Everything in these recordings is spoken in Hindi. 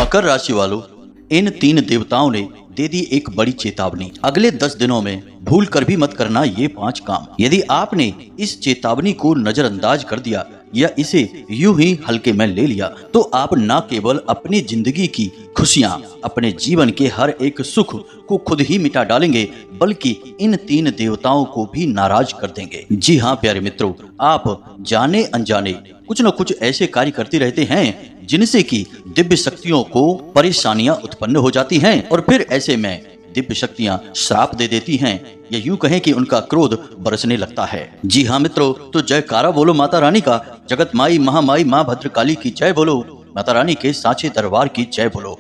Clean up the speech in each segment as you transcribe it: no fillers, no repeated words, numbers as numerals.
मकर राशि वालों, इन 3 देवताओं ने दे दी एक बड़ी चेतावनी। अगले 10 दिनों में भूल कर भी मत करना ये 5 काम। यदि आपने इस चेतावनी को नजरअंदाज कर दिया या इसे यूं ही हल्के में ले लिया तो आप न केवल अपनी जिंदगी की खुशियां, अपने जीवन के हर एक सुख को खुद ही मिटा डालेंगे, बल्कि इन 3 देवताओं को भी नाराज कर देंगे। जी हाँ प्यारे मित्रों, आप जाने अनजाने कुछ न कुछ ऐसे कार्य करते रहते हैं जिनसे कि दिव्य शक्तियों को परेशानियां उत्पन्न हो जाती हैं और फिर ऐसे में दिव्य शक्तियां श्राप दे देती हैं या यूं कहें कि उनका क्रोध बरसने लगता है। जी हाँ मित्रों, तो जयकारा बोलो माता रानी का, जगत माई महामाई माँ भद्रकाली की जय बोलो, माता रानी के सांचे दरबार की जय बोलो।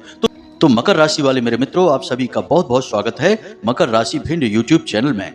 तो मकर राशि वाले मेरे मित्रों, आप सभी का बहुत बहुत स्वागत है मकर राशि भिंड यूट्यूब चैनल में।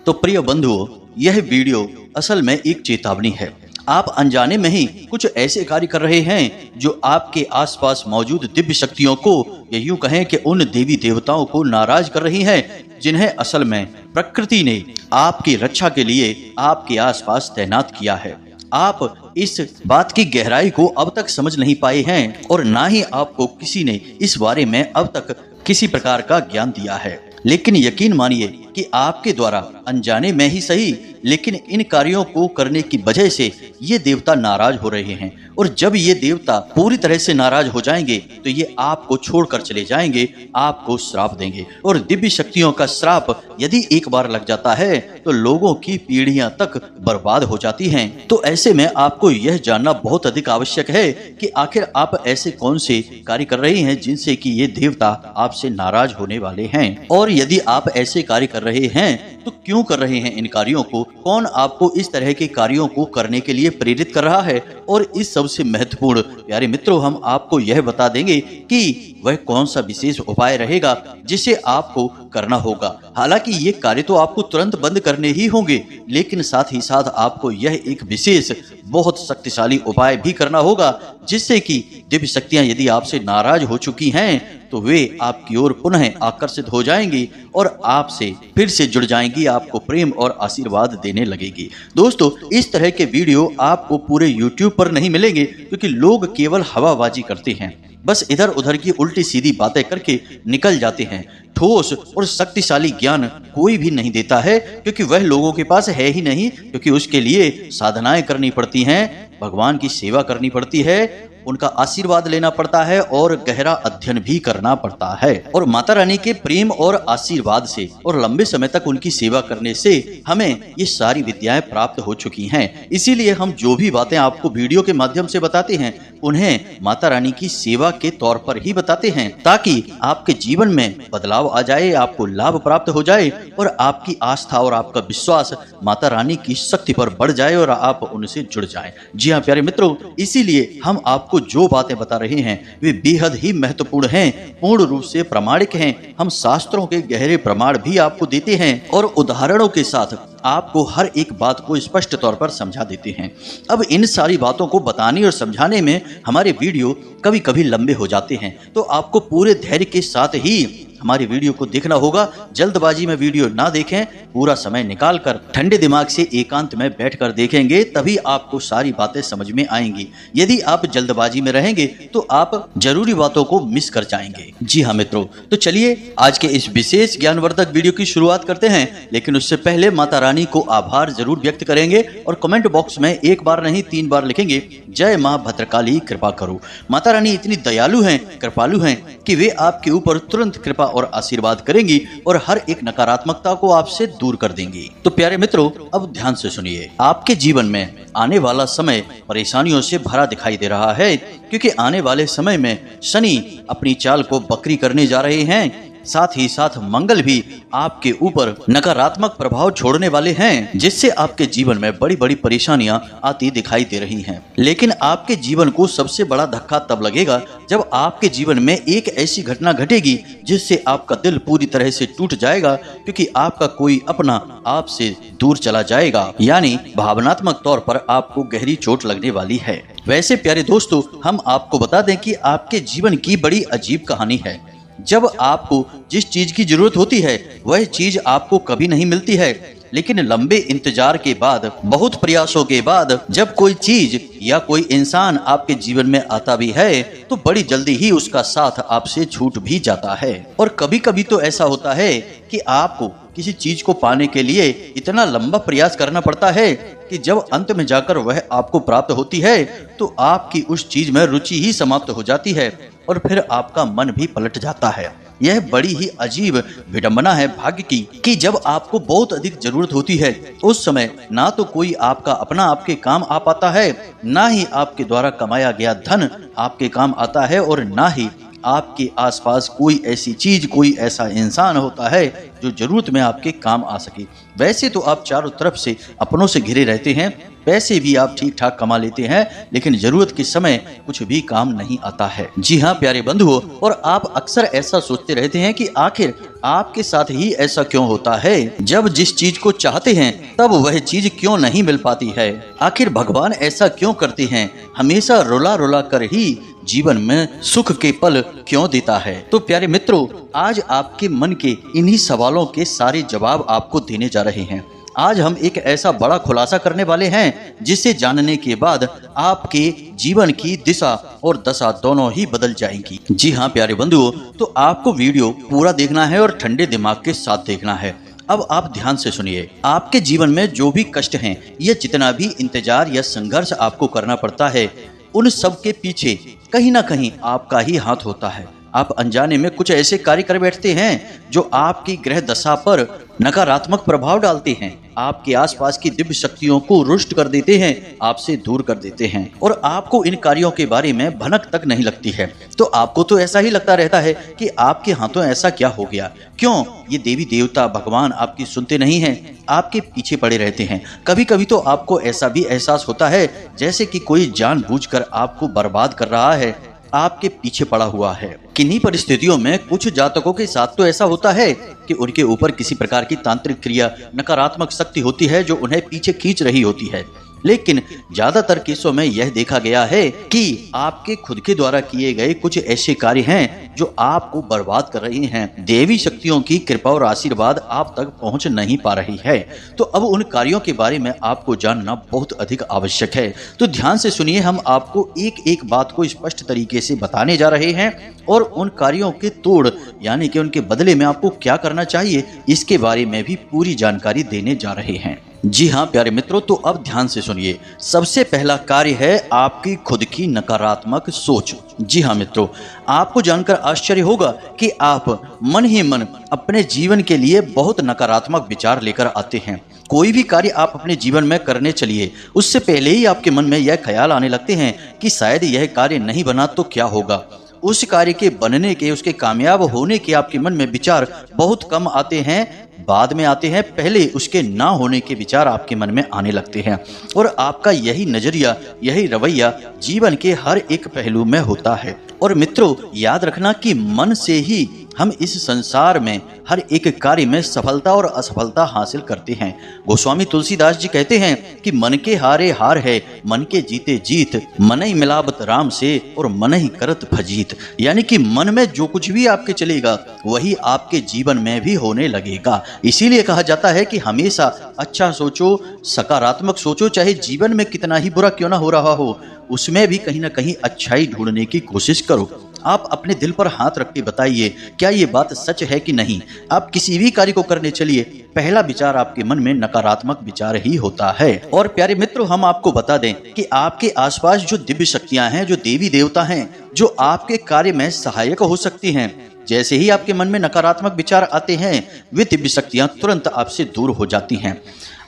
तो प्रिय बंधुओं, यह वीडियो असल में एक चेतावनी है। आप अनजाने में ही कुछ ऐसे कार्य कर रहे हैं जो आपके आसपास मौजूद दिव्य शक्तियों को या यूं कहें कि उन देवी देवताओं को नाराज कर रही हैं, जिन्हें असल में प्रकृति ने आपकी रक्षा के लिए आपके आसपास तैनात किया है। आप इस बात की गहराई को अब तक समझ नहीं पाए हैं और ना ही आपको किसी ने इस बारे में अब तक किसी प्रकार का ज्ञान दिया है। लेकिन यकीन मानिए कि आपके द्वारा अनजाने में ही सही, लेकिन इन कार्यों को करने की वजह से ये देवता नाराज हो रहे हैं और जब ये देवता पूरी तरह से नाराज हो जाएंगे तो ये आपको छोड़कर चले जाएंगे, आपको श्राप देंगे। और दिव्य शक्तियों का श्राप यदि एक बार लग जाता है तो लोगों की पीढ़ियां तक बर्बाद हो जाती हैं। तो ऐसे में आपको यह जानना बहुत अधिक आवश्यक है कि आखिर आप ऐसे कौन से कार्य कर रहे हैं जिनसे कि ये देवता आपसे नाराज होने वाले हैं, और यदि आप ऐसे कार्य कर रहे हैं तो क्यों कर रहे हैं इन कार्यों को, कौन आपको इस तरह के कार्यों को करने के लिए प्रेरित कर रहा है। और इस सबसे महत्वपूर्ण प्यारे मित्रों, हम आपको यह बता देंगे कि वह कौन सा विशेष उपाय रहेगा जिसे आपको करना होगा। हालांकि ये कार्य तो आपको तुरंत बंद करने ही होंगे, लेकिन साथ ही साथ आपको यह एक विशेष बहुत शक्तिशाली उपाय भी करना होगा जिससे कि दिव्य शक्तियां यदि आपसे नाराज हो चुकी हैं तो वे आपकी ओर पुनः आकर्षित हो जाएंगी और आपसे फिर से जुड़ जाएंगी, आपको प्रेम और आशीर्वाद देने लगेगी। दोस्तों, इस तरह के वीडियो आपको पूरे YouTube पर नहीं मिलेंगे क्योंकि लोग केवल हवाबाजी करते हैं, बस इधर उधर की उल्टी सीधी बातें करके निकल जाते हैं। ठोस और शक्तिशाली ज्ञान कोई भी नहीं देता है क्योंकि वह लोगों के पास है ही नहीं, क्योंकि उसके लिए साधनाएं करनी पड़ती हैं, भगवान की सेवा करनी पड़ती है, उनका आशीर्वाद लेना पड़ता है और गहरा अध्ययन भी करना पड़ता है। और माता रानी के प्रेम और आशीर्वाद से और लंबे समय तक उनकी सेवा करने से हमें ये सारी विद्याएं प्राप्त हो चुकी हैं। इसीलिए हम जो भी बातें आपको वीडियो के माध्यम से बताते हैं उन्हें माता रानी की सेवा के तौर पर ही बताते हैं, ताकि आपके जीवन में बदलाव आ जाए, आपको लाभ प्राप्त हो जाए और आपकी आस्था और आपका विश्वास माता रानी की शक्ति पर बढ़ जाए और आप उनसे जुड़ जाएं। जी हाँ प्यारे मित्रों, इसीलिए हम आपको जो बातें बता रहे हैं वे बेहद ही महत्वपूर्ण हैं, पूर्ण रूप से प्रामाणिक हैं। हम शास्त्रों के गहरे प्रमाण भी आपको देते हैं और उदाहरणों के साथ आपको हर एक बात को स्पष्ट तौर पर समझा देते हैं। अब इन सारी बातों को बताने और समझाने में हमारे वीडियो कभी कभी लंबे हो जाते हैं, तो आपको पूरे धैर्य के साथ ही हमारी वीडियो को देखना होगा। जल्दबाजी में वीडियो ना देखें, पूरा समय निकालकर ठंडे दिमाग से एकांत में बैठकर देखेंगे, तभी आपको सारी बातें समझ में आएंगी। यदि आप जल्दबाजी में रहेंगे तो आप जरूरी बातों को मिस कर जाएंगे। जी हाँ मित्रों, तो चलिए आज के इस विशेष ज्ञानवर्धक वीडियो की शुरुआत करते हैं, लेकिन उससे पहले माता रानी को आभार जरूर व्यक्त करेंगे और कमेंट बॉक्स में एक बार नहीं 3 बार लिखेंगे, जय माँ भद्रकाली कृपा करो। माता रानी इतनी दयालु हैं, कृपालु हैं कि वे आपके ऊपर तुरंत कृपा और आशीर्वाद करेंगी और हर एक नकारात्मकता को आपसे दूर कर देंगी। तो प्यारे मित्रों, अब ध्यान से सुनिए। आपके जीवन में आने वाला समय परेशानियों से भरा दिखाई दे रहा है क्योंकि आने वाले समय में शनि अपनी चाल को बकरी करने जा रहे हैं। साथ ही साथ मंगल भी आपके ऊपर नकारात्मक प्रभाव छोड़ने वाले हैं, जिससे आपके जीवन में बड़ी बड़ी परेशानियां आती दिखाई दे रही हैं। लेकिन आपके जीवन को सबसे बड़ा धक्का तब लगेगा जब आपके जीवन में एक ऐसी घटना घटेगी जिससे आपका दिल पूरी तरह से टूट जाएगा, क्योंकि आपका कोई अपना आपसे दूर चला जाएगा, यानी भावनात्मक तौर पर आपको गहरी चोट लगने वाली है। वैसे प्यारे दोस्तों, हम आपको बता दें कि आपके जीवन की बड़ी अजीब कहानी है। जब आपको जिस चीज की जरूरत होती है वह चीज आपको कभी नहीं मिलती है। लेकिन लंबे इंतजार के बाद, बहुत प्रयासों के बाद जब कोई चीज या कोई इंसान आपके जीवन में आता भी है तो बड़ी जल्दी ही उसका साथ आपसे छूट भी जाता है। और कभी कभी तो ऐसा होता है कि आपको किसी चीज को पाने के लिए इतना लंबा प्रयास करना पड़ता है कि जब अंत में जाकर वह आपको प्राप्त होती है तो आपकी उस चीज में रुचि ही समाप्त हो जाती है और फिर आपका मन भी पलट जाता है। यह बड़ी ही अजीब विडंबना है भाग्य की कि जब आपको बहुत अधिक जरूरत होती है उस समय ना तो कोई आपका अपना आपके काम आ पाता है, ना ही आपके द्वारा कमाया गया धन आपके काम आता है, और ना ही आपके आसपास कोई ऐसी चीज, कोई ऐसा इंसान होता है जो जरूरत में आपके काम आ सके। वैसे तो आप चारों तरफ से अपनों से घिरे रहते हैं, पैसे भी आप ठीक ठाक कमा लेते हैं, लेकिन जरूरत के समय कुछ भी काम नहीं आता है। जी हाँ प्यारे बंधुओं, और आप अक्सर ऐसा सोचते रहते हैं कि आखिर आपके साथ ही ऐसा क्यों होता है, जब जिस चीज को चाहते हैं तब वह चीज क्यों नहीं मिल पाती है। आखिर भगवान ऐसा क्यों करते हैं, हमेशा रुला रुला कर ही जीवन में सुख के पल क्यों देता है। तो प्यारे मित्रों, आज आपके मन के इन्हीं सवालों के सारे जवाब आपको देने जा रहे हैं। आज हम एक ऐसा बड़ा खुलासा करने वाले हैं जिसे जानने के बाद आपके जीवन की दिशा और दशा दोनों ही बदल जाएंगी। जी हाँ प्यारे बंधुओं, तो आपको वीडियो पूरा देखना है और ठंडे दिमाग के साथ देखना है। अब आप ध्यान से सुनिए। आपके जीवन में जो भी कष्ट हैं या जितना भी इंतजार या संघर्ष आपको करना पड़ता है, उन सब के पीछे कहीं ना कहीं आपका ही हाथ होता है। आप अनजाने में कुछ ऐसे कार्य कर बैठते हैं जो आपकी ग्रह दशा पर नकारात्मक प्रभाव डालते हैं, आपके आसपास की दिव्य शक्तियों को रुष्ट कर देते हैं, आपसे दूर कर देते हैं, और आपको इन कार्यों के बारे में भनक तक नहीं लगती है। तो आपको तो ऐसा ही लगता रहता है कि आपके हाथों ऐसा क्या हो गया, क्यों ये देवी देवता भगवान आपकी सुनते नहीं हैं, आपके पीछे पड़े रहते हैं। कभी कभी तो आपको ऐसा भी एहसास होता है जैसे कि कोई जानबूझकर आपको बर्बाद कर रहा है, आपके पीछे पड़ा हुआ है। किन्हीं परिस्थितियों में कुछ जातकों के साथ तो ऐसा होता है कि उनके ऊपर किसी प्रकार की तांत्रिक क्रिया, नकारात्मक शक्ति होती है जो उन्हें पीछे खींच रही होती है। लेकिन ज्यादातर केसों में यह देखा गया है कि आपके खुद के द्वारा किए गए कुछ ऐसे कार्य हैं जो आपको बर्बाद कर रहे हैं। देवी शक्तियों की कृपा और आशीर्वाद आप तक पहुंच नहीं पा रही है। तो अब उन कार्यों के बारे में आपको जानना बहुत अधिक आवश्यक है। तो ध्यान से सुनिए, हम आपको एक एक बात को स्पष्ट तरीके से बताने जा रहे हैं और उन कार्यों के तोड़ यानी कि उनके बदले में आपको क्या करना चाहिए, इसके बारे में भी पूरी जानकारी देने जा रहे हैं। जी हाँ प्यारे मित्रों, तो अब ध्यान से सुनिए। सबसे पहला कार्य है आपकी खुद की नकारात्मक सोच। जी हाँ मित्रों, आपको जानकर आश्चर्य होगा कि आप मन ही मन अपने जीवन के लिए बहुत नकारात्मक विचार लेकर आते हैं। कोई भी कार्य आप अपने जीवन में करने चलिए, उससे पहले ही आपके मन में यह ख्याल आने लगते हैं कि शायद यह कार्य नहीं बना तो क्या होगा। उस कार्य के बनने के, उसके कामयाब होने के आपके मन में विचार बहुत कम आते हैं, बाद में आते हैं। पहले उसके ना होने के विचार आपके मन में आने लगते हैं और आपका यही नजरिया, यही रवैया जीवन के हर एक पहलू में होता है। और मित्रों, याद रखना कि मन से ही हम इस संसार में हर एक कार्य में सफलता और असफलता हासिल करते हैं। गोस्वामी तुलसीदास जी कहते हैं कि मन के हारे हार है, मन के जीते जीत, मन ही मिलावत राम से और मन ही करत फजीत। यानी कि मन में जो कुछ भी आपके चलेगा वही आपके जीवन में भी होने लगेगा। इसीलिए कहा जाता है कि हमेशा अच्छा सोचो, सकारात्मक सोचो, चाहे जीवन में कितना ही बुरा क्यों ना हो रहा हो, उसमें भी कहीं ना कहीं अच्छाई ढूंढने की कोशिश करो। आप अपने दिल पर हाथ रख के बताइए, क्या ये बात सच है कि नहीं। आप किसी भी कार्य को करने चलिए, पहला विचार आपके मन में नकारात्मक विचार ही होता है। और प्यारे मित्रों, हम आपको बता दें कि आपके आसपास जो दिव्य शक्तियां हैं, जो देवी देवता हैं, जो आपके कार्य में सहायक हो सकती हैं, जैसे ही आपके मन में नकारात्मक विचार आते हैं, वे दिव्य शक्तियां तुरंत आपसे दूर हो जाती हैं।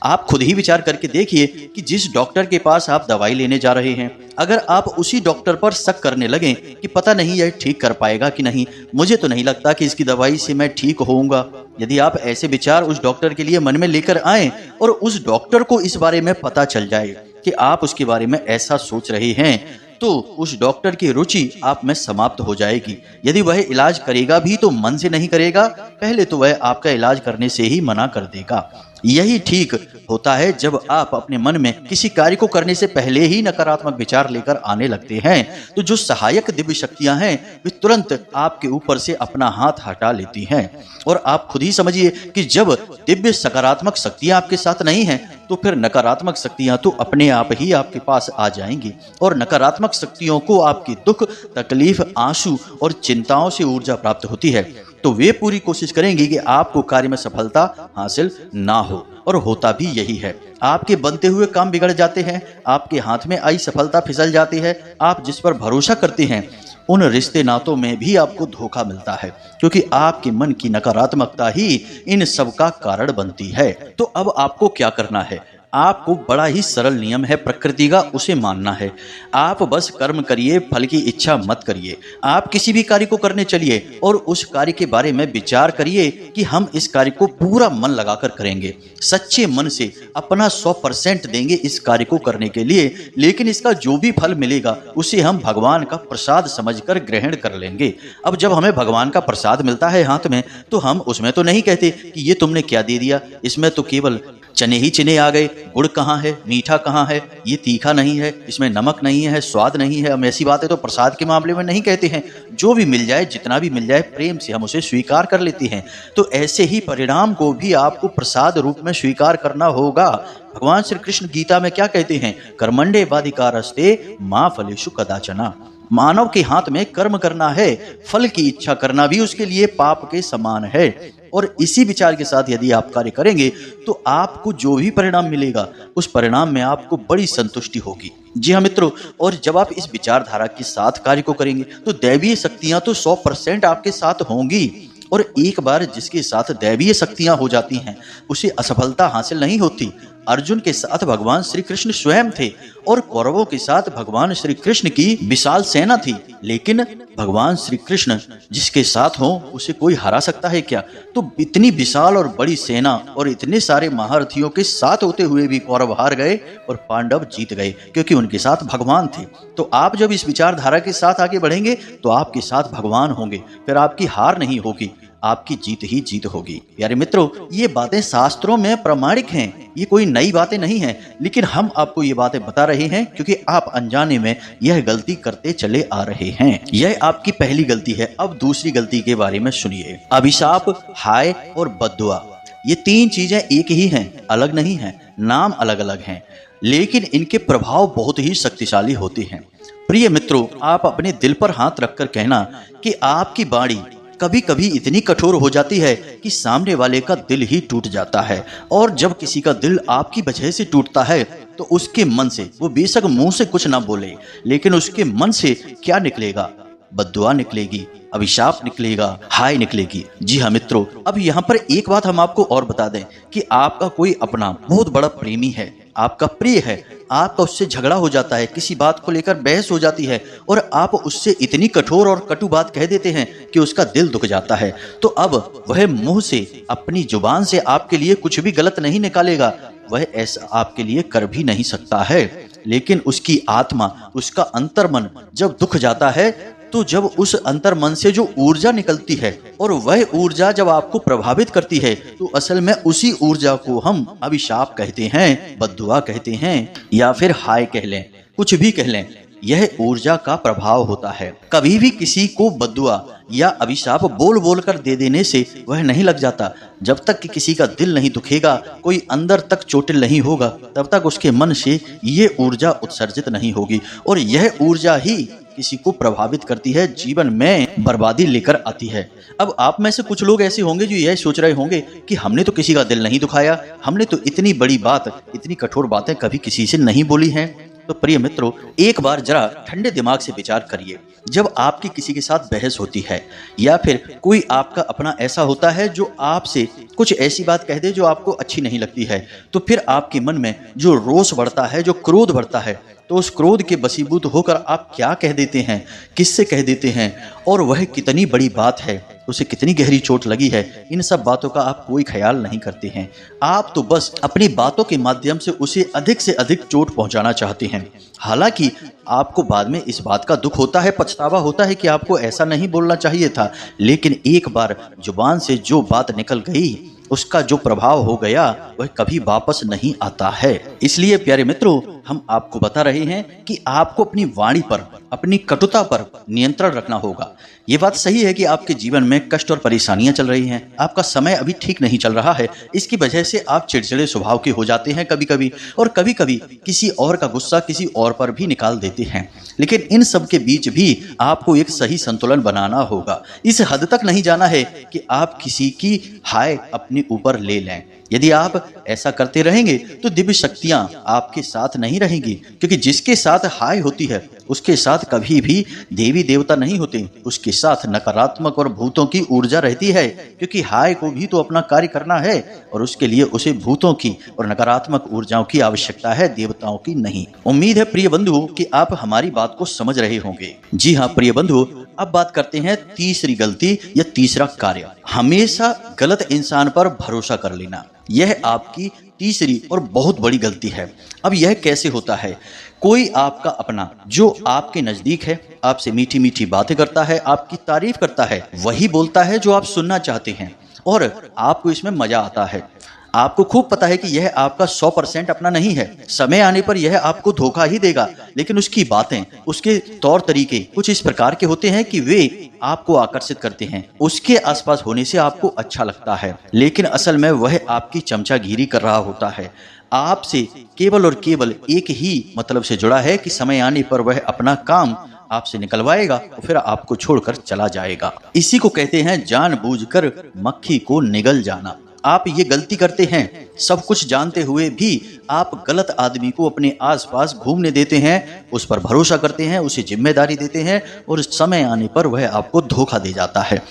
आप खुद ही विचार करके देखिए कि जिस डॉक्टर के पास आप दवाई लेने जा रहे हैं, अगर आप उसी डॉक्टर पर शक करने लगें कि पता नहीं यह ठीक कर पाएगा कि नहीं, मुझे तो नहीं लगता कि इसकी दवाई से मैं ठीक होऊंगा, यदि आप ऐसे विचार उस डॉक्टर के लिए मन में लेकर आएं और उस डॉक्टर को इस बारे में पता चल जाए कि आप उसके बारे में ऐसा सोच रहे हैं, तो उस डॉक्टर की रुचि आप में समाप्त हो जाएगी। यदि वह इलाज करेगा भी तो मन से नहीं करेगा, पहले तो वह आपका इलाज करने से ही मना कर देगा। यही ठीक होता है जब आप अपने मन में किसी कार्य को करने से पहले ही नकारात्मक विचार लेकर आने लगते हैं, तो जो सहायक दिव्य शक्तियां हैं वे तुरंत आपके ऊपर से अपना हाथ हटा लेती हैं। और आप खुद ही समझिए कि जब दिव्य सकारात्मक शक्तियां आपके साथ नहीं हैं, तो फिर नकारात्मक शक्तियां तो अपने आप ही आपके पास आ जाएंगी। और नकारात्मक शक्तियों को आपकी दुख, तकलीफ, आंसू और चिंताओं से ऊर्जा प्राप्त होती है, तो वे पूरी कोशिश करेंगी कि आपको कार्य में सफलता हासिल ना हो। और होता भी यही है। आपके बनते हुए काम बिगड़ जाते हैं, आपके हाथ में आई सफलता फिसल जाती है, आप जिस पर भरोसा करते हैं उन रिश्ते नातों में भी आपको धोखा मिलता है, क्योंकि आपके मन की नकारात्मकता ही इन सब का कारण बनती है। तो अब आपको क्या करना है? आपको बड़ा ही सरल नियम है प्रकृति का, उसे मानना है। आप बस कर्म करिए, फल की इच्छा मत करिए। आप किसी भी कार्य को करने चलिए और उस कार्य के बारे में विचार करिए कि हम इस कार्य को पूरा मन लगाकर करेंगे, सच्चे मन से अपना 100% देंगे इस कार्य को करने के लिए। लेकिन इसका जो भी फल मिलेगा उसे हम भगवान का प्रसाद समझकर ग्रहण कर लेंगे। अब जब हमें भगवान का प्रसाद मिलता है हाथ में, तो हम उसमें तो नहीं कहते कि ये तुमने क्या दे दिया, इसमें तो केवल चने ही चने आ गए, गुड़ कहाँ है, मीठा कहाँ है, ये तीखा नहीं है, इसमें नमक नहीं है, स्वाद नहीं है। हम ऐसी बातें तो प्रसाद के मामले में नहीं कहते हैं। जो भी मिल जाए, जितना भी मिल जाए, प्रेम से हम उसे स्वीकार कर लेते हैं। तो ऐसे ही परिणाम को भी आपको प्रसाद रूप में स्वीकार करना होगा। भगवान श्री कृष्ण गीता में क्या कहते हैं? कर्मण्डे वाधिकारस्ते मा फलेषु कदाचन। मानव के हाथ में कर्म करना है, फल की इच्छा करना भी उसके लिए पाप के समान है। और इसी विचार के साथ यदि आप कार्य करेंगे तो आपको जो भी परिणाम मिलेगा उस परिणाम में आपको बड़ी संतुष्टि होगी। जी हाँ मित्रों, और जब आप इस विचारधारा के साथ कार्य को करेंगे तो दैवीय शक्तियां तो 100% आपके साथ होंगी। और एक बार जिसके साथ दैवीय शक्तियां हो जाती हैं उसे असफलता हासिल नहीं होती। अर्जुन के साथ भगवान श्री कृष्ण स्वयं थे और कौरवों के साथ भगवान श्री कृष्ण की विशाल सेना थी। लेकिन भगवान श्री कृष्ण जिसके साथ हो उसे कोई हरा सकता है क्या? तो इतनी विशाल और बड़ी सेना और इतने सारे महारथियों के साथ होते हुए भी कौरव हार गए और पांडव जीत गए, क्योंकि उनके साथ भगवान थे। तो आप जब इस विचारधारा के साथ आगे बढ़ेंगे तो आपके साथ भगवान होंगे, फिर आपकी हार नहीं होगी, आपकी जीत ही जीत होगी। प्यारे मित्रों, ये बातें शास्त्रों में प्रमाणिक हैं, ये कोई नई बातें नहीं हैं, लेकिन हम आपको ये बातें बता रहे हैं क्योंकि आप अनजाने में यह गलती करते चले आ रहे हैं। यह आपकी पहली गलती है। अब दूसरी गलती के बारे में सुनिए। अभिशाप, हाय और बद्दुआ, ये तीन चीजें एक ही हैं, अलग नहीं हैं। नाम अलग अलग हैं, लेकिन इनके प्रभाव बहुत ही शक्तिशाली होते हैं। प्रिय मित्रों, आप अपने दिल पर हाथ रखकर कहना कि आपकी वाणी कभी कभी इतनी कठोर हो जाती है कि सामने वाले का दिल ही टूट जाता है। और जब किसी का दिल आपकी वजह से टूटता है तो उसके मन से, वो बेशक मुंह से कुछ ना बोले, लेकिन उसके मन से क्या निकलेगा? बद्दुआ निकलेगी, अभिशाप निकलेगा, हाय निकलेगी। जी हाँ मित्रों, अब यहाँ पर एक बात हम आपको और बता दें कि आपका कोई अपना बहुत बड़ा प्रेमी है, आपका प्रिय है, आपका उससे झगड़ा हो जाता है, किसी बात को लेकर बहस हो जाती है और आप उससे इतनी कठोर और कटु बात कह देते हैं कि उसका दिल दुख जाता है। तो अब वह मुंह से, अपनी जुबान से आपके लिए कुछ भी गलत नहीं निकालेगा, वह ऐसा आपके लिए कर भी नहीं सकता है। लेकिन उसकी आत्मा, उसका अंतर्मन जब दुख जाता है, तो जब उस अंतर्मन से जो ऊर्जा निकलती है और वह ऊर्जा जब आपको प्रभावित करती है, तो असल में उसी ऊर्जा को हम अभिशाप कहते हैं, बद्दुआ कहते हैं, या फिर हाय कह लें, कुछ भी कह लें। यह ऊर्जा का प्रभाव होता है। कभी भी किसी को बद्दुआ या अभिशाप बोल बोल कर दे देने से वह नहीं लग जाता। जब तक कि किसी का दिल नहीं दुखेगा, कोई अंदर तक चोटिल नहीं होगा, तब तक उसके मन से ये ऊर्जा उत्सर्जित नहीं होगी और यह ऊर्जा ही किसी को प्रभावित करती है, जीवन में बर्बादी लेकर आती है। अब आप में से कुछ लोग ऐसे होंगे जो यह सोच रहे होंगे कि हमने तो किसी का दिल नहीं दुखाया, हमने तो इतनी बड़ी बात, इतनी कठोर बातें कभी किसी से नहीं बोली हैं। तो प्रिय मित्रों, एक बार जरा ठंडे दिमाग से विचार करिए। जब आपकी किसी के साथ बहस होती है या फिर कोई आपका अपना ऐसा होता है जो आपसे कुछ ऐसी बात कह दे जो आपको अच्छी नहीं लगती है, तो फिर आपके मन में जो रोष बढ़ता है, जो क्रोध बढ़ता है, तो उस क्रोध के वशीभूत होकर आप क्या कह देते हैं, किससे कह देते हैं और वह कितनी बड़ी बात है, उसे कितनी गहरी चोट लगी है, इन सब बातों का आप कोई ख्याल नहीं करते हैं। आप तो बस अपनी बातों के माध्यम से उसे अधिक से अधिक चोट पहुंचाना चाहते हैं। हालांकि आपको बाद में इस बात का दुख होता है, पछतावा होता है कि आपको ऐसा नहीं बोलना चाहिए था, लेकिन एक बार जुबान से जो बात निकल गई उसका जो प्रभाव हो गया वह कभी वापस नहीं आता है। इसलिए प्यारे मित्रों, हम आपको बता रहे हैं कि आपको अपनी वाणी पर, अपनी कटुता पर नियंत्रण रखना होगा। ये बात सही है कि आपके जीवन में कष्ट और परेशानियां चल रही हैं, आपका समय अभी ठीक नहीं चल रहा है, इसकी वजह से आप चिड़चिड़े स्वभाव के हो जाते हैं कभी कभी, और कभी कभी किसी और का गुस्सा किसी और पर भी निकाल देते हैं। लेकिन इन सब के बीच भी आपको एक सही संतुलन बनाना होगा। इस हद तक नहीं जाना है कि आप किसी की हाय अपने ऊपर ले लें। यदि आप ऐसा करते रहेंगे तो दिव्य शक्तियां आपके साथ नहीं रहेंगी, क्योंकि जिसके साथ हाय होती है उसके साथ कभी भी देवी देवता नहीं होते, उसके साथ नकारात्मक और भूतों की ऊर्जा रहती है, क्योंकि हाय को भी तो अपना कार्य करना है और उसके लिए उसे भूतों की और नकारात्मक ऊर्जाओं की आवश्यकता है, देवताओं की नहीं। उम्मीद है प्रिय बंधु कि आप हमारी बात को समझ रहे होंगे। जी हाँ प्रिय बंधु, अब बात करते हैं तीसरी गलती या तीसरा कार्य, हमेशा गलत इंसान पर भरोसा कर लेना। यह आपकी तीसरी और बहुत बड़ी गलती है। अब यह कैसे होता है? कोई आपका अपना जो आपके नजदीक है, आपसे मीठी मीठी बातें करता है, आपकी तारीफ करता है, वही बोलता है जो आप सुनना चाहते हैं और आपको इसमें मजा आता है। आपको खूब पता है कि यह आपका 100% अपना नहीं है, समय आने पर यह आपको धोखा ही देगा, लेकिन उसकी बातें, उसके तौर तरीके कुछ इस प्रकार के होते हैं कि वे आपको आकर्षित करते हैं, उसके आसपास होने से आपको अच्छा लगता है, लेकिन असल में वह आपकी चमचागिरी कर रहा होता है। आपसे केवल और केवल एक ही मतलब से जुड़ा है कि समय आने पर वह अपना काम आपसे निकलवाएगा और फिर आपको छोड़कर चला जाएगा। इसी को कहते हैं जानबूझकर मक्खी को निगल जाना। आप ये गलती करते हैं, सब कुछ जानते हुए भी आप गलत आदमी को अपने आसपास घूमने देते हैं, उस पर भरोसा करते हैं, उसे जिम्मेदारी देते हैं और समय आने पर वह आपको धोखा दे जाता है।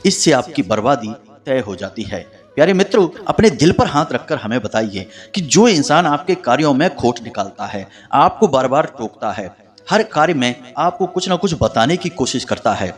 इससे आपकी बर्बादी तय हो जाती है। प्यारे मित्रों, अपने दिल पर हाथ रखकर हमें बताइए कि जो इंसान आपके कार्यों में खोट निकालता है, आपको बार बार टोकता है, हर कार्य में आपको कुछ ना कुछ बताने की कोशिश करता है,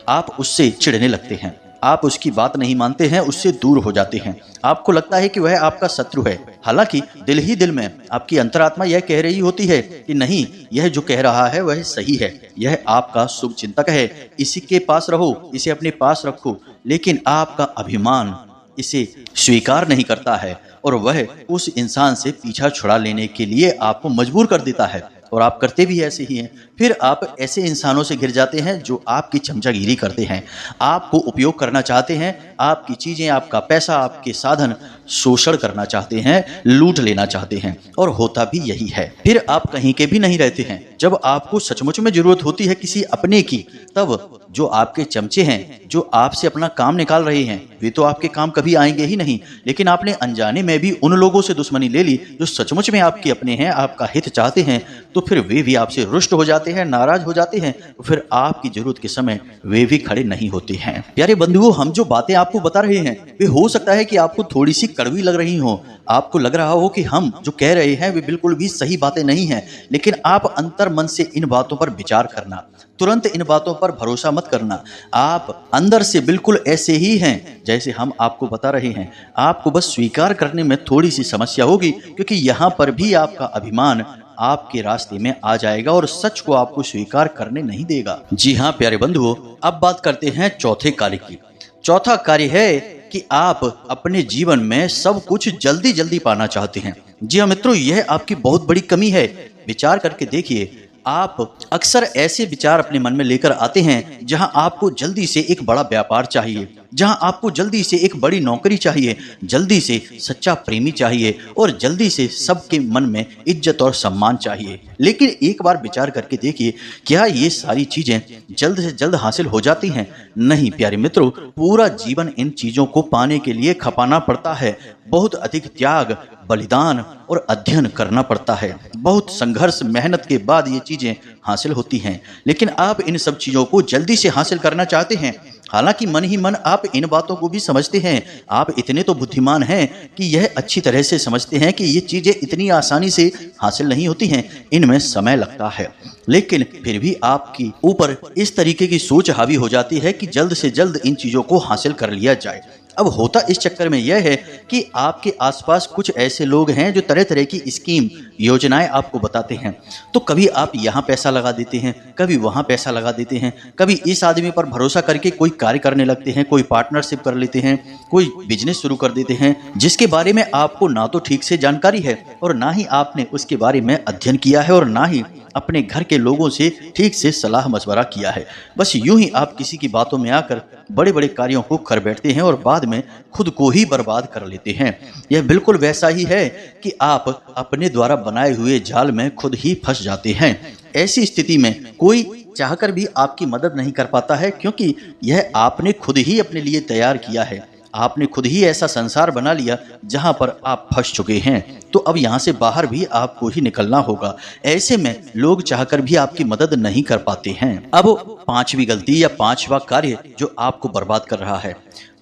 आप उससे चिढ़ने लगते हैं, आप उसकी बात नहीं मानते हैं, उससे दूर हो जाते हैं, आपको लगता है कि वह आपका शत्रु है। हालांकि दिल ही दिल में आपकी अंतरात्मा यह कह रही होती है कि नहीं, यह जो कह रहा है वह सही है, यह आपका शुभ चिंतक है, इसी के पास रहो, इसे अपने पास रखो। लेकिन आपका अभिमान इसे स्वीकार नहीं करता है और वह उस इंसान से पीछा छुड़ा लेने के लिए आपको मजबूर कर देता है, और आप करते भी ऐसे ही हैं। फिर आप ऐसे इंसानों से घिर जाते हैं जो आपकी चमचागिरी करते हैं, आपको उपयोग करना चाहते हैं, आपकी चीजें, आपका पैसा, आपके साधन शोषण करना चाहते हैं, लूट लेना चाहते हैं, और होता भी यही है। फिर आप कहीं के भी नहीं रहते हैं। जब आपको सचमुच में जरूरत होती है किसी अपने की, तब जो आपके चमचे हैं, जो आपसे अपना काम निकाल रहे हैं, वे तो आपके काम कभी आएंगे ही नहीं। लेकिन आपने अनजाने में भी उन लोगों से दुश्मनी ले ली जो सचमुच में आपके अपने हैं, आपका हित चाहते हैं, तो फिर वे भी आपसे रुष्ट हो जाते हैं, नाराज हो जाते हैं, तो फिर आपकी जरूरत के समय वे भी खड़े नहीं होते हैं। प्यारे बंधुओं, हम जो बातें आपको बता रहे हैं वे हो सकता है कि आपको थोड़ी सी कड़वी लग रही हो, आपको लग रहा हो कि हम जो कह रहे हैं वे बिल्कुल भी सही बातें नहीं हैं, लेकिन आप अंतर मन से इन बातों पर विचार करना, तुरंत इन बातों पर भरोसा मत करना। आप अंदर से बिल्कुल ऐसे ही हैं जैसे हम आपको बता रहे हैं, आपको बस स्वीकार करने में थोड़ी सी समस्या होगी, क्योंकि यहाँ पर भी आपका अभिमान आपके रास्ते में आ जाएगा और सच को आपको स्वीकार करने नहीं देगा। जी हाँ प्यारे बंधुओं, अब बात करते हैं चौथे कार्य की। चौथा कार्य है कि आप अपने जीवन में सब कुछ जल्दी जल्दी पाना चाहते हैं। जी हाँ मित्रों, यह आपकी बहुत बड़ी कमी है। विचार करके देखिए, आप अक्सर ऐसे विचार अपने मन में लेकर आते हैं जहां आपको जल्दी से एक बड़ा व्यापार चाहिए, जहां आपको जल्दी से एक बड़ी नौकरी चाहिए, जल्दी से सच्चा प्रेमी चाहिए और जल्दी से सबके मन में इज्जत और सम्मान चाहिए। लेकिन एक बार विचार करके देखिए, क्या ये सारी चीजें जल्द से जल्द हासिल हो जाती हैं? नहीं प्यारे मित्रों, पूरा जीवन इन चीजों को पाने के लिए खपाना पड़ता है। बहुत अधिक त्याग, बलिदान और अध्ययन करना पड़ता है। बहुत संघर्ष, मेहनत के बाद ये चीजें हासिल होती हैं। लेकिन आप इन सब चीजों को जल्दी से हासिल करना चाहते हैं। हालांकि मन ही मन आप इन बातों को भी समझते हैं। आप इतने तो बुद्धिमान हैं कि यह अच्छी तरह से समझते हैं कि ये चीजें इतनी आसानी से हासिल नहीं होती हैं, इनमें समय लगता है। लेकिन फिर भी आपकी ऊपर इस तरीके की सोच हावी हो जाती है कि जल्द से जल्द इन चीजों को हासिल कर लिया जाए। अब होता इस चक्कर में यह है कि आपके आसपास कुछ ऐसे लोग हैं जो तरह तरह की स्कीम, योजनाएं आपको बताते हैं। तो कभी आप यहाँ पैसा लगा देते हैं, कभी वहाँ पैसा लगा देते हैं, कभी इस आदमी पर भरोसा करके कोई कार्य करने लगते हैं, कोई पार्टनरशिप कर लेते हैं, कोई बिजनेस शुरू कर देते हैं जिसके बारे में आपको ना तो ठीक से जानकारी है और ना ही आपने उसके बारे में अध्ययन किया है और ना ही अपने घर के लोगों से ठीक से सलाह मशवरा किया है। बस यूं ही आप किसी की बातों में आकर बड़े बड़े कार्यों को कर बैठते हैं और बाद में खुद को ही बर्बाद कर लेते हैं। यह बिल्कुल वैसा ही है कि आप अपने द्वारा बनाए हुए जाल में खुद ही फंस जाते हैं। ऐसी स्थिति में कोई चाहकर भी आपकी मदद नहीं कर पाता है, क्योंकि यह आपने खुद ही अपने लिए तैयार किया है। आपने खुद ही ऐसा संसार बना लिया जहां पर आप फंस चुके हैं। तो अब यहां से बाहर भी आपको ही निकलना होगा। ऐसे में लोग चाहकर भी आपकी मदद नहीं कर पाते हैं। अब पांचवी गलती या पांचवा कार्य जो आपको बर्बाद कर रहा है,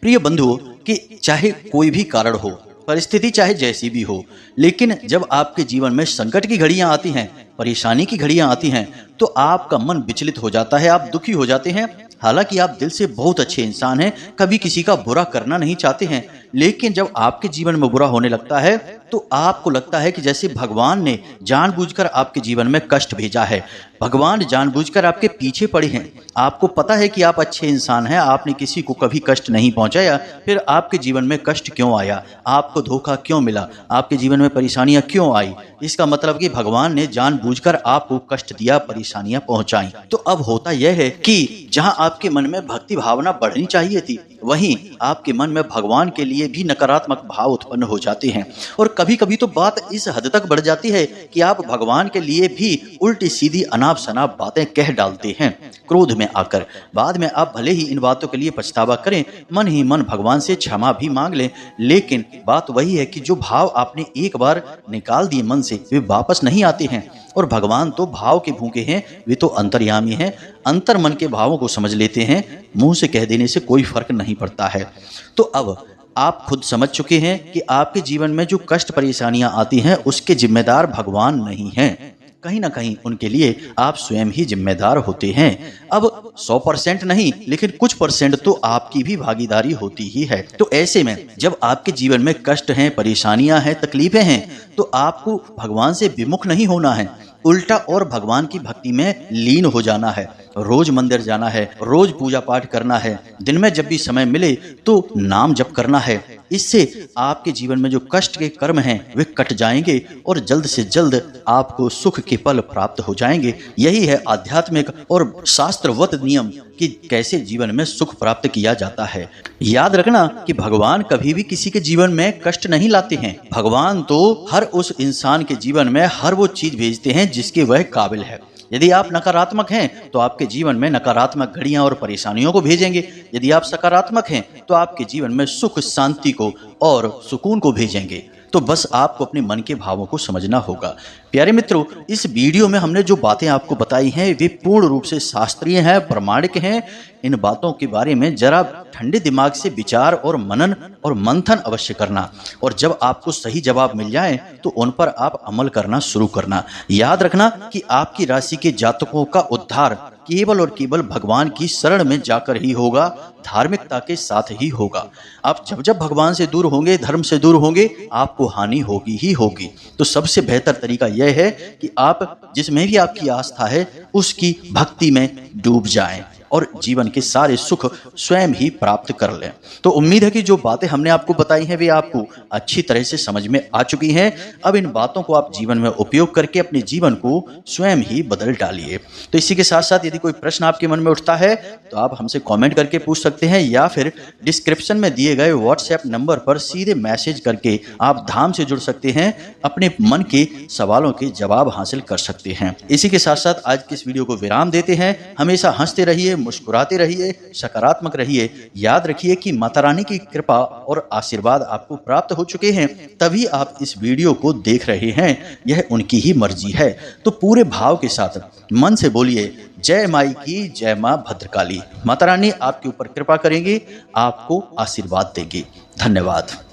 प्रिय बंधुओं, कि चाहे कोई भी कारण हो, परिस्थिति चाहे जैसी भी हो, लेकिन जब आपके जीवन में संकट की घड़ियां आती हैं, परेशानी की घड़ियां आती हैं, तो आपका मन विचलित हो जाता है, आप दुखी हो जाते हैं। हालांकि आप दिल से बहुत अच्छे इंसान हैं, कभी किसी का बुरा करना नहीं चाहते हैं, लेकिन जब आपके जीवन में बुरा होने लगता है तो आपको लगता है कि जैसे भगवान ने जानबूझकर आपके जीवन में कष्ट भेजा है, भगवान जानबूझकर आपके पीछे पड़े हैं। आपको पता है कि आप अच्छे इंसान हैं, आपने किसी को कभी कष्ट नहीं पहुंचाया, फिर आपके जीवन में कष्ट क्यों आया, आपको धोखा क्यों मिला, आपके जीवन में परेशानियां क्यों आई? इसका मतलब कि भगवान ने जानबूझकर आपको कष्ट दिया, परेशानियां पहुंचाई। तो अब होता यह है कि जहां आपके मन में भक्ति भावना बढ़नी चाहिए थी, वहीं आपके मन में भगवान के लिए भी नकारात्मक भाव उत्पन्न हो जाते हैं। और कभी कभी तो बात इस हद तक बढ़ जाती है कि आप भगवान के लिए भी उल्टी सीधी अनाप शनाप बातें कह डालते हैं क्रोध में आकर। बाद में आप भले ही इन बातों के लिए पछतावा करें, मन ही मन भगवान से क्षमा भी मांग लें, लेकिन बात वही है कि जो भाव आपने एक बार निकाल दिए मन से, वे वापस नहीं आते हैं। और भगवान तो भाव के भूखे हैं, वे तो अंतर्यामी हैं, अंतर मन के भावों को समझ लेते हैं। मुंह से कह देने से कोई फर्क नहीं पड़ता है। तो अब आप खुद समझ चुके हैं कि आपके जीवन में जो कष्ट परेशानियां आती हैं उसके जिम्मेदार भगवान नहीं हैं, कहीं ना कहीं उनके लिए आप स्वयं ही जिम्मेदार होते हैं। अब 100% नहीं, लेकिन कुछ परसेंट तो आपकी भी भागीदारी होती ही है। तो ऐसे में जब आपके जीवन में कष्ट हैं, परेशानियां हैं, तकलीफें हैं, तो आपको भगवान से विमुख नहीं होना है, उल्टा और भगवान की भक्ति में लीन हो जाना है। रोज मंदिर जाना है, रोज पूजा पाठ करना है, दिन में जब भी समय मिले तो नाम जप करना है। इससे आपके जीवन में जो कष्ट के कर्म हैं वे कट जाएंगे और जल्द से जल्द आपको सुख के पल प्राप्त हो जाएंगे। यही है आध्यात्मिक और शास्त्रवत नियम कि कैसे जीवन में सुख प्राप्त किया जाता है। याद रखना कि भगवान कभी भी किसी के जीवन में कष्ट नहीं लाते हैं। भगवान तो हर उस इंसान के जीवन में हर वो चीज भेजते हैं जिसके वह काबिल है। यदि आप नकारात्मक हैं तो आपके जीवन में नकारात्मक घड़ियां और परेशानियों को भेजेंगे। यदि आप सकारात्मक हैं तो आपके जीवन में सुख, शांति को और सुकून को भेजेंगे। तो बस आपको अपने मन के भावों को समझना होगा। प्यारे मित्रों, इस वीडियो में हमने जो बातें आपको बताई हैं वे पूर्ण रूप से शास्त्रीय हैं, प्रमाणिक हैं। इन बातों के बारे में जरा ठंडे दिमाग से विचार और मनन और मंथन अवश्य करना, और जब आपको सही जवाब मिल जाए तो उन पर आप अमल करना शुरू करना। याद रखना कि आपकी राशि के जातकों का उद्धार केवल और केवल भगवान की शरण में जाकर ही होगा, धार्मिकता के साथ ही होगा। आप जब जब भगवान से दूर होंगे, धर्म से दूर होंगे, आपको हानि होगी ही होगी। तो सबसे बेहतर तरीका यह है कि आप जिसमें भी आपकी आस्था है उसकी भक्ति में डूब जाएं और जीवन के सारे सुख स्वयं ही प्राप्त कर लें। तो उम्मीद है कि जो बातें हमने आपको बताई हैं वे आपको अच्छी तरह से समझ में आ चुकी हैं। अब इन बातों को आप जीवन में उपयोग करके अपने जीवन को स्वयं ही बदल डालिए। तो इसी के साथ साथ यदि कोई प्रश्न आपके मन में उठता है तो आप हमसे कमेंट करके पूछ सकते हैं, या फिर डिस्क्रिप्शन में दिए गए व्हाट्सएप नंबर पर सीधे मैसेज करके आप धाम से जुड़ सकते हैं, अपने मन के सवालों के जवाब हासिल कर सकते हैं। इसी के साथ साथ आज की इस वीडियो को विराम देते हैं। हमेशा हंसते रहिए, मुस्कुराते रहिए, सकारात्मक रहिए। याद रखिए कि माता रानी की कृपा और आशीर्वाद आपको प्राप्त हो चुके हैं, तभी आप इस वीडियो को देख रहे हैं। यह उनकी ही मर्जी है। तो पूरे भाव के साथ मन से बोलिए, जय माई की, जय मां भद्रकाली। माता रानी आपके ऊपर कृपा करेंगी, आपको आशीर्वाद देंगी। धन्यवाद।